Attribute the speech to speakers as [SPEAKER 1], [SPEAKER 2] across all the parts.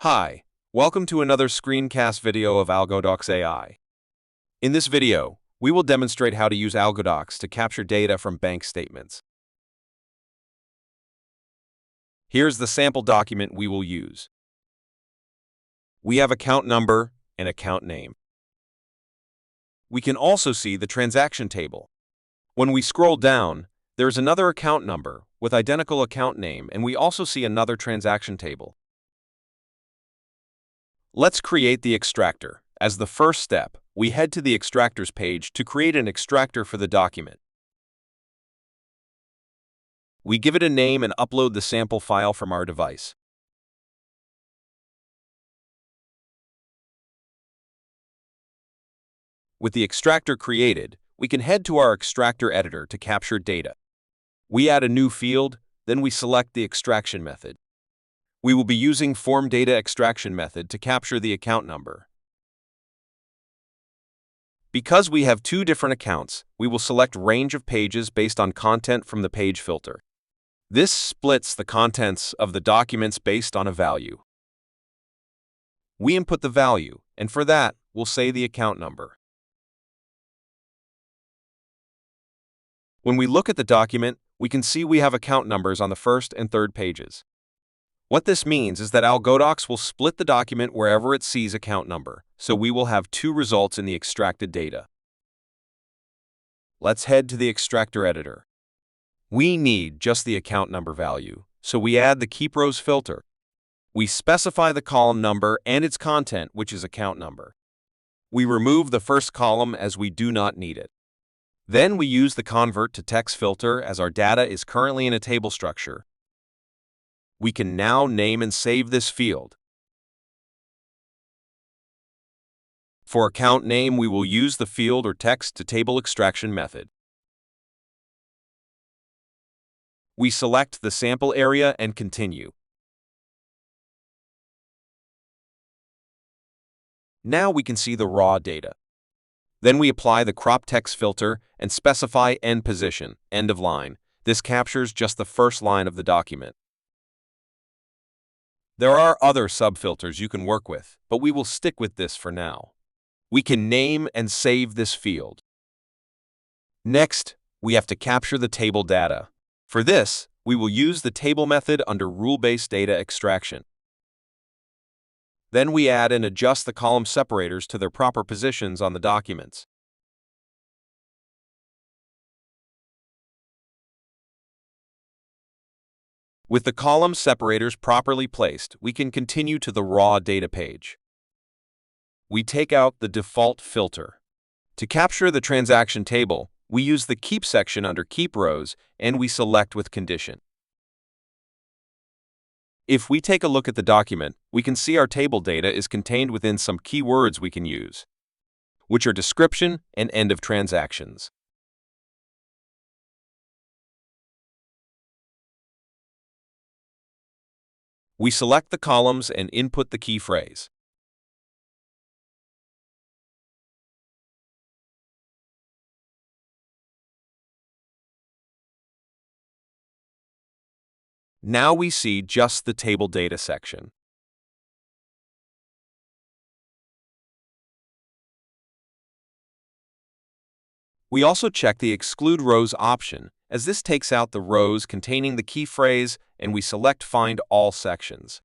[SPEAKER 1] Hi, welcome to another screencast video of AlgoDocs AI. In this video, we will demonstrate how to use AlgoDocs to capture data from bank statements. Here's the sample document we will use. We have account number and account name. We can also see the transaction table. When we scroll down, there is another account number with identical account name, and we also see another transaction table. Let's create the extractor. As the first step, we head to the extractors page to create an extractor for the document. We give it a name and upload the sample file from our device. With the extractor created, we can head to our extractor editor to capture data. We add a new field, then we select the extraction method. We will be using form data extraction method to capture the account number. Because we have two different accounts, we will select range of pages based on content from the page filter. This splits the contents of the documents based on a value. We input the value, and for that, we'll say the account number. When we look at the document, we can see we have account numbers on the first and third pages. What this means is that AlgoDocs will split the document wherever it sees account number, so we will have two results in the extracted data. Let's head to the extractor editor. We need just the account number value, so we add the Keep Rows filter. We specify the column number and its content, which is account number. We remove the first column as we do not need it. Then we use the Convert to Text filter as our data is currently in a table structure. We can now name and save this field. For account name, we will use the field or text to table extraction method. We select the sample area and continue. Now we can see the raw data. Then we apply the crop text filter and specify end position, end of line. This captures just the first line of the document. There are other subfilters you can work with, but we will stick with this for now. We can name and save this field. Next, we have to capture the table data. For this, we will use the table method under rule-based data extraction. Then we add and adjust the column separators to their proper positions on the documents. With the column separators properly placed, we can continue to the raw data page. We take out the default filter. To capture the transaction table, we use the Keep section under Keep Rows, and we select with condition. If we take a look at the document, we can see our table data is contained within some keywords we can use, which are description and end of transactions. We select the columns and input the key phrase. Now we see just the table data section. We also check the Exclude Rows option, as this takes out the rows containing the key phrase, and we select Find All sections.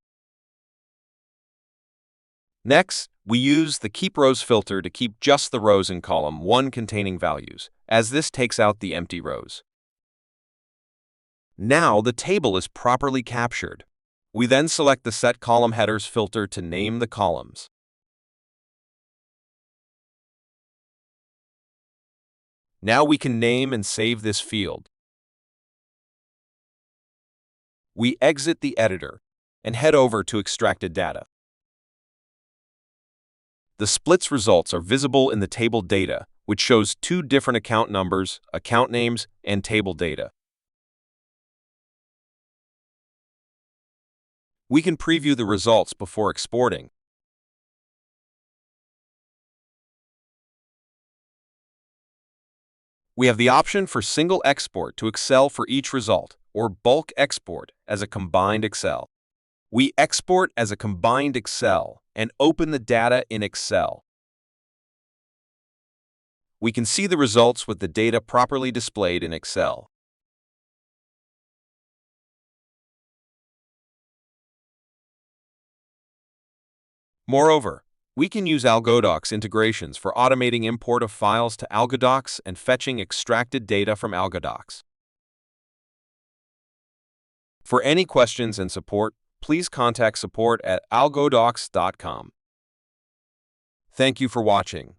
[SPEAKER 1] Next, we use the Keep Rows filter to keep just the rows in column 1 containing values, as this takes out the empty rows. Now the table is properly captured. We then select the Set Column Headers filter to name the columns. Now we can name and save this field. We exit the editor and head over to extracted data. The splits results are visible in the table data, which shows two different account numbers, account names, and table data. We can preview the results before exporting. We have the option for single export to Excel for each result, or bulk export as a combined Excel. We export as a combined Excel and open the data in Excel. We can see the results with the data properly displayed in Excel. Moreover, we can use AlgoDocs integrations for automating import of files to AlgoDocs and fetching extracted data from AlgoDocs. For any questions and support, please contact support@algodocs.com. Thank you for watching.